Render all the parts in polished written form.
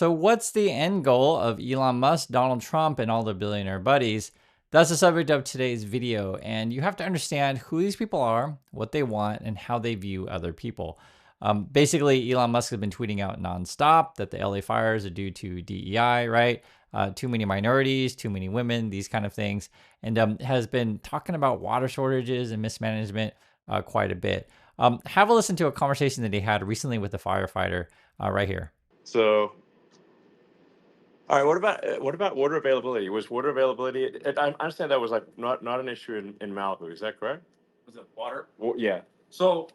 So what's the end goal of Elon Musk, Donald Trump, and all the billionaire buddies? That's the subject of today's video, and you have to understand who these people are, what they want, and how they view other people. Basically, Elon Musk has been tweeting out nonstop that the LA fires are due to DEI, right? Too many minorities, too many women, these kind of things, and has been talking about water shortages and mismanagement quite a bit. Have a listen to a conversation that he had recently with a firefighter right here. So, all right. What about water availability? Was water availability? I understand that was like not an issue in Malibu. Is that correct? Was it water? Well, yeah. So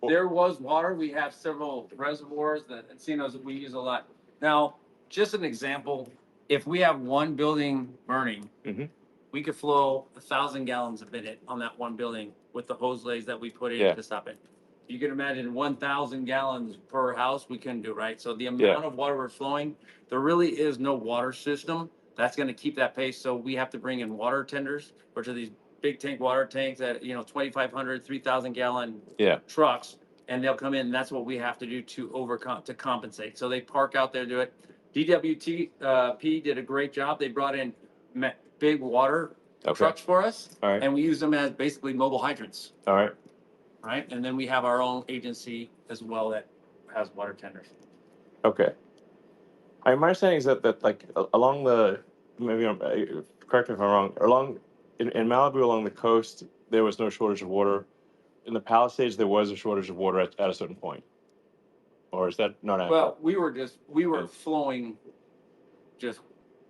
there was water. We have several reservoirs that encinos that we use a lot. Now, just an example, if we have one building burning, Mhm. we could flow 1,000 gallons a minute on that one building with the hose lays that we put in Yeah. to stop it. You can imagine 1,000 gallons per house, we couldn't do, right? So the Yeah. amount of water we're flowing, there really is no water system that's gonna keep that pace. So we have to bring in water tenders, which are these big tank water tanks that, 2,500, 3,000 gallon Yeah. trucks, and they'll come in, and that's what we have to do to compensate. So they park out there, do it. DWT did a great job. They brought in big water Okay. trucks for us, All right. and we use them as basically mobile hydrants, All right. right? And then we have our own agency as well that has water tenders. Okay. My understanding is that like along the maybe correct me if I'm wrong. In Malibu along the coast, there was no shortage of water. In the Palisades, there was a shortage of water at a certain point. Or is that not accurate? Well, we were flowing just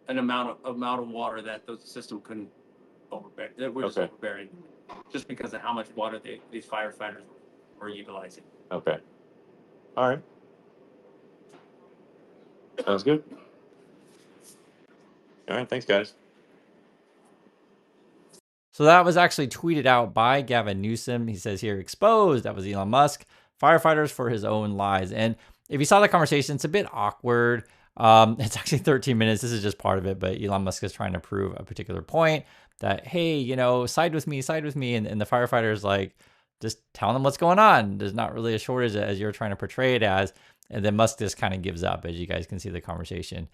an amount of water that the system couldn't overbear. That we're just Okay. overbearing, just because of how much water these firefighters were utilizing. Okay. All right. Sounds good. All right. Thanks, guys. So that was actually tweeted out by Gavin Newsom. He says here, exposed. That was Elon Musk. Firefighters for his own lies. And if you saw the conversation, it's a bit awkward. It's actually 13 minutes. This is just part of it. But Elon Musk is trying to prove a particular point that, hey, side with me, side with me. And the firefighter's like, just telling them what's going on. There's not really a shortage as you're trying to portray it as. And then Musk just kind of gives up, as you guys can see the conversation.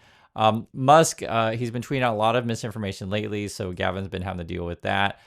Musk, he's been tweeting out a lot of misinformation lately, so Gavin's been having to deal with that.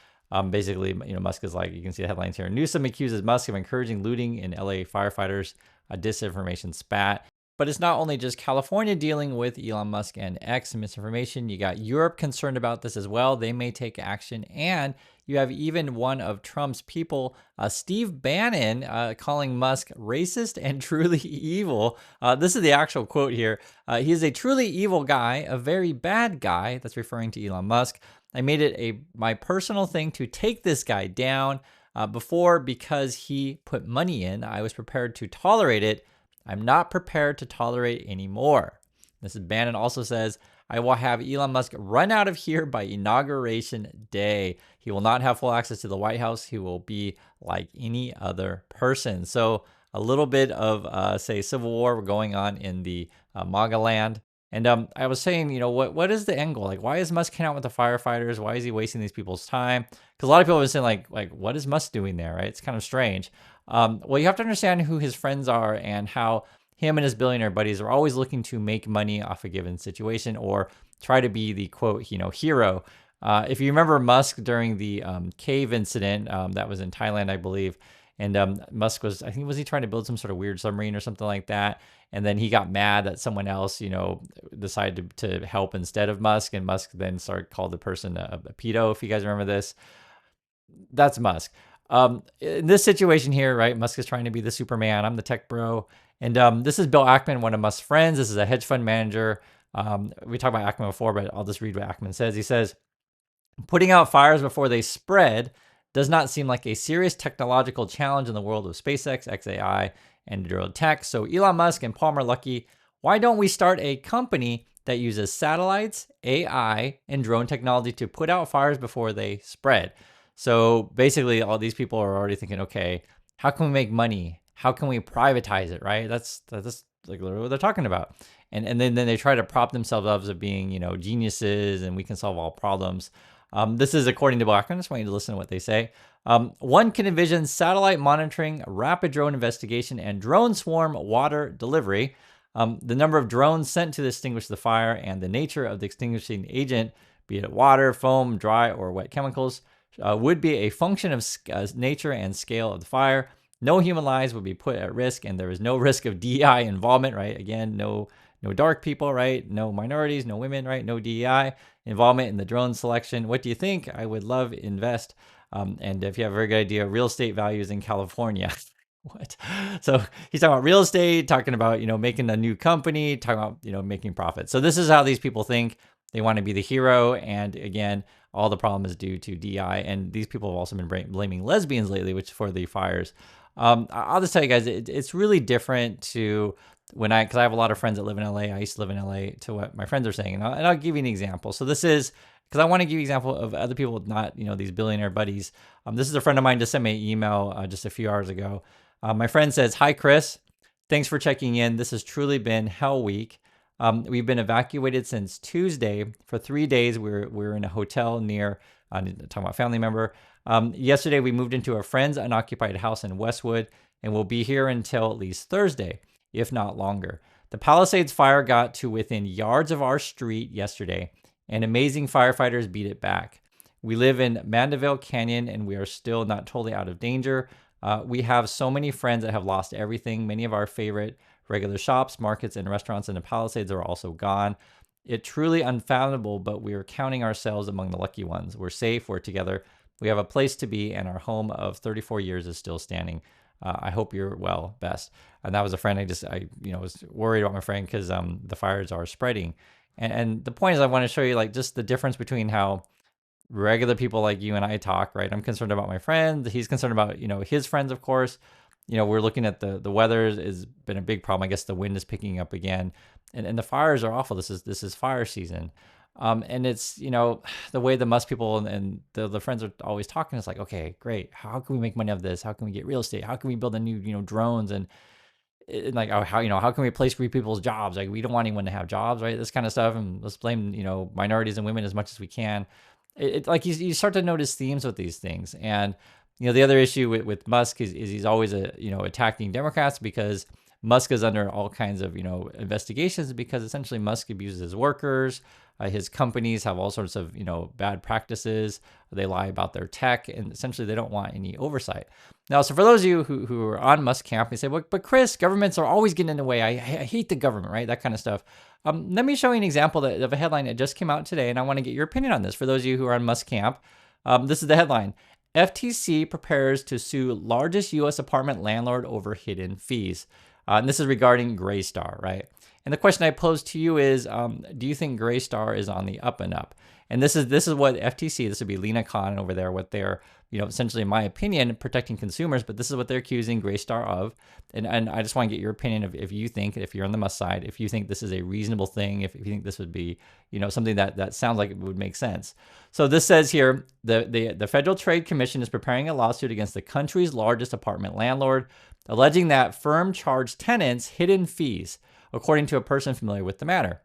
Basically, Musk is like, you can see the headlines here. Newsom accuses Musk of encouraging looting in LA firefighters, a disinformation spat. But it's not only just California dealing with Elon Musk and X misinformation. You got Europe concerned about this as well. They may take action. And you have even one of Trump's people, Steve Bannon, calling Musk racist and truly evil. This is the actual quote here. He is a truly evil guy, a very bad guy. That's referring to Elon Musk. I made it my personal thing to take this guy down. Before, because he put money in, I was prepared to tolerate it. I'm not prepared to tolerate anymore. This is Bannon also says, I will have Elon Musk run out of here by inauguration day. He will not have full access to the White House. He will be like any other person. So a little bit of, say, civil war going on in the MAGA land. And I was saying, what is the end goal? Like, why is Musk hanging out with the firefighters? Why is he wasting these people's time? Because a lot of people have been saying, like, what is Musk doing there, right? It's kind of strange. Well, you have to understand who his friends are and how him and his billionaire buddies are always looking to make money off a given situation or try to be the, quote, hero. If you remember Musk during the cave incident that was in Thailand, I believe, and Musk was he trying to build some sort of weird submarine or something like that. And then he got mad that someone else, decided to help instead of Musk. And Musk then called the person a pedo, if you guys remember this. That's Musk. In this situation here, right, Musk is trying to be the Superman. I'm the tech bro. And this is Bill Ackman, one of Musk's friends. This is a hedge fund manager. We talked about Ackman before, but I'll just read what Ackman says. He says, putting out fires before they spread does not seem like a serious technological challenge in the world of SpaceX, XAI, and drone tech. So Elon Musk and Palmer Luckey, why don't we start a company that uses satellites, AI, and drone technology to put out fires before they spread? So basically, all these people are already thinking, okay, how can we make money? How can we privatize it, right? That's like literally what they're talking about. And then they try to prop themselves up as being, geniuses and we can solve all problems. This is according to Blackman. I just want you to listen to what they say. One can envision satellite monitoring, rapid drone investigation, and drone swarm water delivery. The number of drones sent to extinguish the fire and the nature of the extinguishing agent, be it water, foam, dry, or wet chemicals, would be a function of nature and scale of the fire. No human lives would be put at risk, and there is no risk of DEI involvement, right? Again, no dark people, right? No minorities, no women, right? No DEI involvement in the drone selection. What do you think? I would love invest. And if you have a very good idea, real estate values in California. What? So he's talking about real estate, talking about, making a new company, talking about, making profit. So this is how these people think. They want to be the hero. And again, all the problem is due to DI. And these people have also been blaming lesbians lately, which for the fires. I'll just tell you guys, it's really different to because I have a lot of friends that live in LA. I used to live in LA, to what my friends are saying. And I'll give you an example. So this is, because I want to give you an example of other people, not, these billionaire buddies. This is a friend of mine just sent me an email just a few hours ago. My friend says, "Hi, Chris. Thanks for checking in. This has truly been hell week. We've been evacuated since Tuesday. For 3 days, we're in a hotel near, talking about family member. Yesterday, we moved into a friend's unoccupied house in Westwood, and we'll be here until at least Thursday, if not longer. The Palisades fire got to within yards of our street yesterday, and amazing firefighters beat it back. We live in Mandeville Canyon, and we are still not totally out of danger. We have so many friends that have lost everything. Many of our favorite regular shops, markets, and restaurants in the Palisades are also gone. It's truly unfathomable, but we are counting ourselves among the lucky ones. We're safe, we're together, we have a place to be, and our home of 34 years is still standing. I hope you're well, best." And that was a friend. I was worried about my friend because the fires are spreading. And the point is, I want to show you just the difference between how regular people like you and I talk, right? I'm concerned about my friend. He's concerned about, his friends, of course. We're looking at the weather has been a big problem. I guess the wind is picking up again, and the fires are awful. This is fire season. And it's, the way the Musk people and the friends are always talking. It's like, okay, great. How can we make money of this? How can we get real estate? How can we build a new, drones? And like, oh, how can we replace people's jobs? Like, we don't want anyone to have jobs, right? This kind of stuff. And let's blame, minorities and women as much as we can. Like you start to notice themes with these things. And, the other issue with Musk is he's always attacking Democrats because Musk is under all kinds of, investigations because essentially Musk abuses his workers. His companies have all sorts of, bad practices. They lie about their tech, and essentially they don't want any oversight. Now, so for those of you who are on Musk camp, they say, well, but Chris, governments are always getting in the way. I hate the government, right? That kind of stuff. Let me show you an example of a headline that just came out today, and I want to get your opinion on this. For those of you who are on Musk camp, this is the headline. FTC prepares to sue largest U.S. apartment landlord over hidden fees. And this is regarding Greystar, right? And the question I pose to you is, do you think Greystar is on the up and up? And this is what FTC, this would be Lena Khan over there, what they're, essentially, in my opinion, protecting consumers, but this is what they're accusing Greystar of. And I just want to get your opinion of if you think, if you're on the Musk side, if you think this is a reasonable thing, if you think this would be, something that sounds like it would make sense. So this says here, the Federal Trade Commission is preparing a lawsuit against the country's largest apartment landlord, alleging that firm charged tenants hidden fees, according to a person familiar with the matter.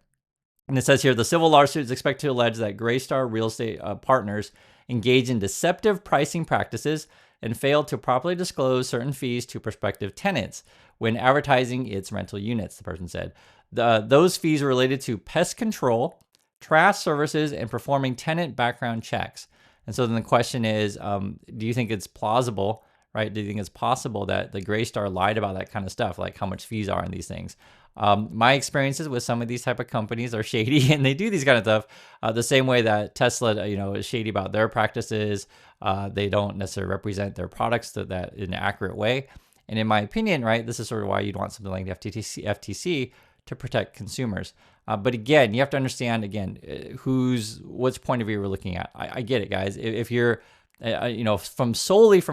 And it says here, the civil lawsuit is expected to allege that Greystar Real Estate Partners engage in deceptive pricing practices and failed to properly disclose certain fees to prospective tenants when advertising its rental units, the person said. Those fees were related to pest control, trash services, and performing tenant background checks. And so then the question is, do you think it's plausible, right? Do you think it's possible that the Greystar lied about that kind of stuff, like how much fees are in these things? My experiences with some of these type of companies are shady, and they do these kind of stuff the same way that Tesla, is shady about their practices. They don't necessarily represent their products that in an accurate way. And in my opinion, right, this is sort of why you'd want something like the FTC to protect consumers. But again, you have to understand, which point of view we're looking at. I get it, guys. If you're, from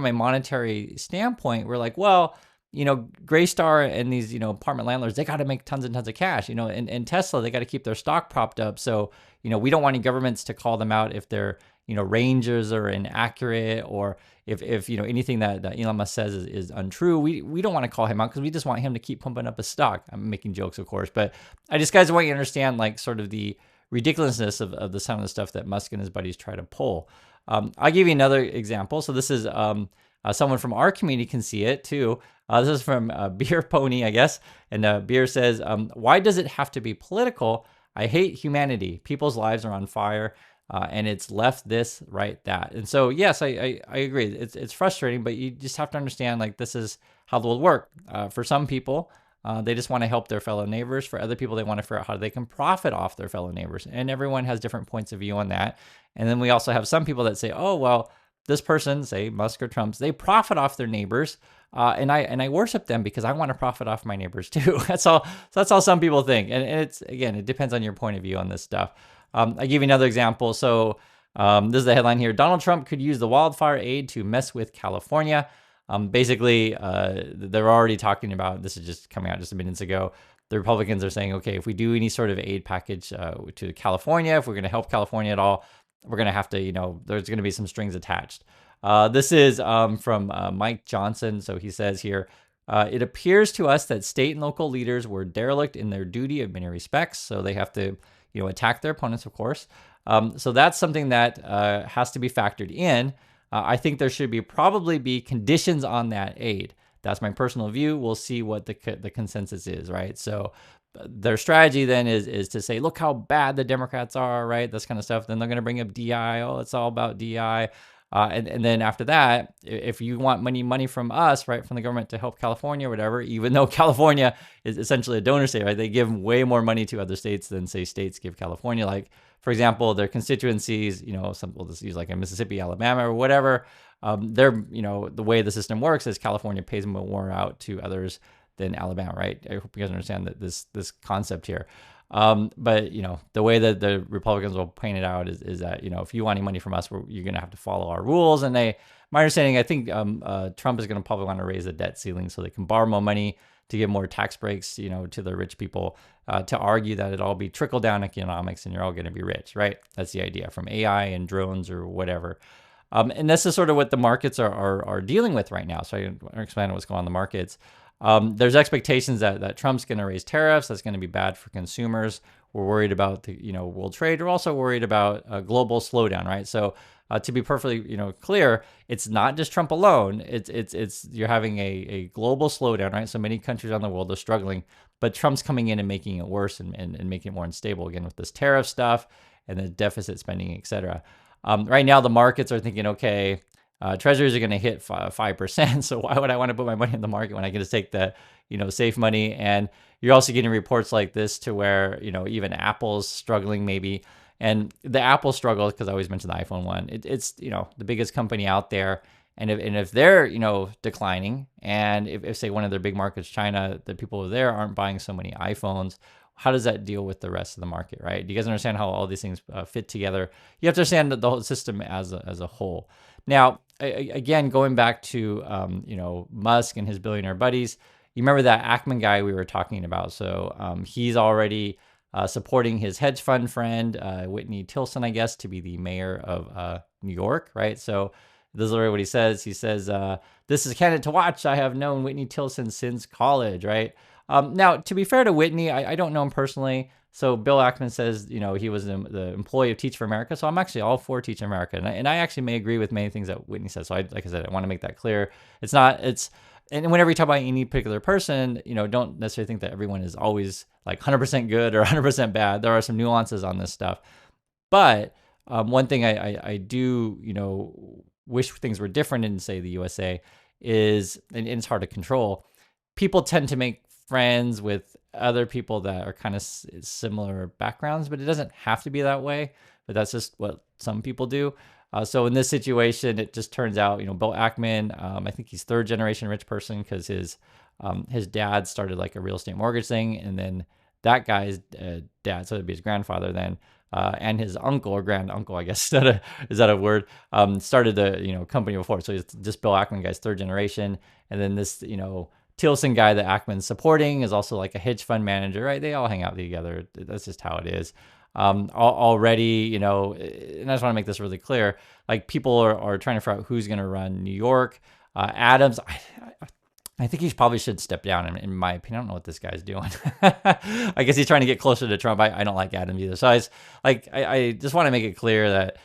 a monetary standpoint, we're like, well, Greystar and these, apartment landlords, they got to make tons and tons of cash, and Tesla, they got to keep their stock propped up. So, we don't want any governments to call them out if their, ranges are inaccurate, or if anything that Elon Musk says is untrue. We don't want to call him out because we just want him to keep pumping up his stock. I'm making jokes, of course, but I just, guys, want you to understand, like, sort of the ridiculousness of some of the stuff that Musk and his buddies try to pull. I'll give you another example. So this is, Someone from our community can see it too. This is from Beer Pony, I guess. And Beer says, why does it have to be political? I hate humanity. People's lives are on fire. And it's left this, right, that. And so, yes, I agree. It's frustrating, but you just have to understand, like, this is how the world works. For some people, they just want to help their fellow neighbors. For other people, they want to figure out how they can profit off their fellow neighbors. And everyone has different points of view on that. And then we also have some people that say, oh, well, this person, say Musk or Trump's, they profit off their neighbors. And I worship them because I want to profit off my neighbors too. That's all. So that's all some people think. And it's, again, it depends on your point of view on this stuff. I give you another example. So this is the headline here. Donald Trump could use the wildfire aid to mess with California. Basically, they're already talking about, this is just coming out just minutes ago. The Republicans are saying, okay, if we do any sort of aid package to California, if we're going to help California at all, we're going to have to, there's going to be some strings attached. This is from Mike Johnson. So he says here, it appears to us that state and local leaders were derelict in their duty in many respects. So they have to, attack their opponents, of course. So that's something that has to be factored in. I think there should probably be conditions on that aid. That's my personal view. We'll see what the consensus is, right? So their strategy then is to say, look how bad the Democrats are, right? This kind of stuff. Then they're going to bring up DI. Oh, it's all about DI. And then after that, if you want money from us, right, from the government to help California or whatever, even though California is essentially a donor state, right, they give way more money to other states than, say, states give California. Like, for example, their constituencies, some will just use like in Mississippi, Alabama, or whatever. They're, the way the system works is California pays more out to others than Alabama, right? I hope you guys understand that this concept here. But the way that the Republicans will paint it out is that, if you want any money from us, you're going to have to follow our rules. And my understanding, I think Trump is going to probably want to raise the debt ceiling so they can borrow more money to give more tax breaks, to the rich people, to argue that it all be trickle down economics and you're all going to be rich, right? That's the idea from AI and drones or whatever. And this is sort of what the markets are dealing with right now. So I can explain what's going on in the markets. There's expectations that Trump's going to raise tariffs. That's going to be bad for consumers. We're worried about the world trade. We're also worried about a global slowdown, right? So to be perfectly clear, it's not just Trump alone. It's you're having a global slowdown, right? So many countries around the world are struggling, but Trump's coming in and making it worse and making it more unstable again with this tariff stuff and the deficit spending, et cetera. Right now, the markets are thinking, okay, treasuries are going to hit 5%. So why would I want to put my money in the market when I can just take the, safe money? And you're also getting reports like this to where, even Apple's struggling maybe. And the Apple struggle, because I always mention the iPhone one, it's, the biggest company out there. And if they're, declining, and if say one of their big markets, China, the people there aren't buying so many iPhones, how does that deal with the rest of the market, right? Do you guys understand how all these things fit together? You have to understand the whole system as a whole. Now, again, going back to, Musk and his billionaire buddies, you remember that Ackman guy we were talking about. So he's already supporting his hedge fund friend, Whitney Tilson, I guess, to be the mayor of New York, right? So this is literally what he says. He says, this is a candidate to watch. I have known Whitney Tilson since college, right? Now, to be fair to Whitney, I don't know him personally. So Bill Ackman says, he was the employee of Teach for America. So I'm actually all for Teach for America. And I actually may agree with many things that Whitney says. So like I said, I want to make that clear. And whenever you talk about any particular person, don't necessarily think that everyone is always like 100% good or 100% bad. There are some nuances on this stuff. But one thing I do, wish things were different in, say, the USA is, and it's hard to control, people tend to make friends with other people that are kind of similar backgrounds, but it doesn't have to be that way. But that's just what some people do. So in this situation, it just turns out, Bill Ackman, I think he's third generation rich person because his dad started like a real estate mortgage thing, and then that guy's dad, so it'd be his grandfather then, and his uncle or grand uncle, I guess, is that a word? Started the company before. So it's just Bill Ackman guy's third generation, and then this Tilson guy that Ackman's supporting is also like a hedge fund manager, right? They all hang out together. That's just how it is. Already, and I just want to make this really clear. Like people are trying to figure out who's going to run New York. Adams, I think he probably should step down. In my opinion, I don't know what this guy's doing. I guess he's trying to get closer to Trump. I don't like Adams either. So I just want to make it clear that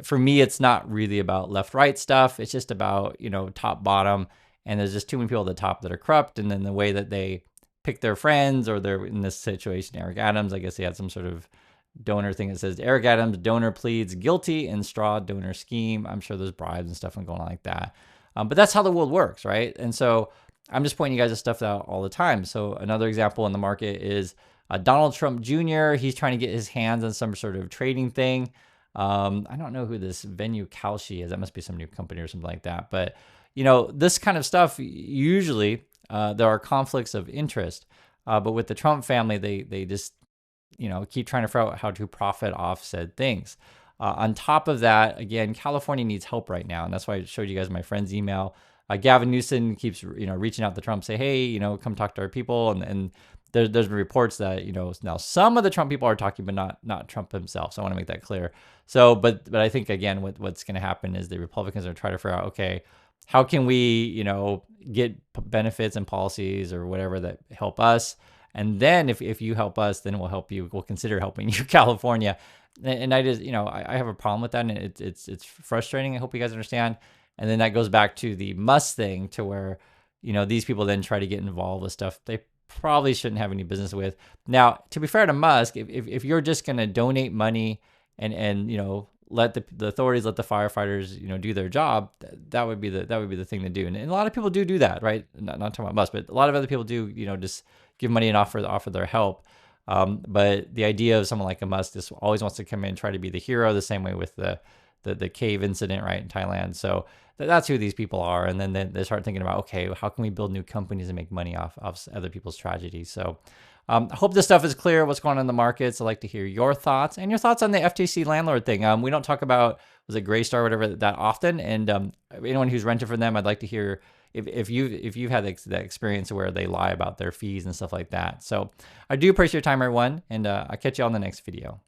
For me, it's not really about left-right stuff. It's just about, top, bottom. And there's just too many people at the top that are corrupt. And then the way that they pick their friends, or they're in this situation, Eric Adams, I guess he had some sort of donor thing that says Eric Adams, donor pleads guilty in straw donor scheme. I'm sure there's bribes and stuff going on like that. But that's how the world works, right? And so I'm just pointing you guys to stuff out all the time. So another example in the market is Donald Trump Jr. He's trying to get his hands on some sort of trading thing. I don't know who this Venue Kalshi is. That must be some new company or something like that. But, this kind of stuff, usually there are conflicts of interest. But with the Trump family, they just, keep trying to figure out how to profit off said things. On top of that, again, California needs help right now. And that's why I showed you guys my friend's email. Gavin Newsom keeps, reaching out to Trump, say, hey, come talk to our people. And there's been reports that, now some of the Trump people are talking, but not Trump himself. So I want to make that clear. So, but I think, again, what's going to happen is the Republicans are trying to figure out, okay, how can we, get benefits and policies or whatever that help us? And then if you help us, then we'll help you. We'll consider helping you, California. And I just, I have a problem with that. And it's frustrating. I hope you guys understand. And then that goes back to the Musk thing, to where, these people then try to get involved with stuff they probably shouldn't have any business with. Now, to be fair to Musk, if you're just going to donate money and let the authorities, let the firefighters, do their job, that would be the thing to do. And a lot of people do that, right? Not talking about Musk, but a lot of other people do, just give money and offer their help. But the idea of someone like a Musk just always wants to come in and try to be the hero, the same way with the cave incident, right, in Thailand. So that's who these people are. And then they start thinking about, okay, how can we build new companies and make money off other people's tragedies? So I hope this stuff is clear, what's going on in the markets. I'd like to hear your thoughts and your thoughts on the FTC landlord thing. We don't talk about, was it Graystar or whatever, that often. And anyone who's rented from them, I'd like to hear if you've had that experience where they lie about their fees and stuff like that. So I do appreciate your time, everyone. And I'll catch you on the next video.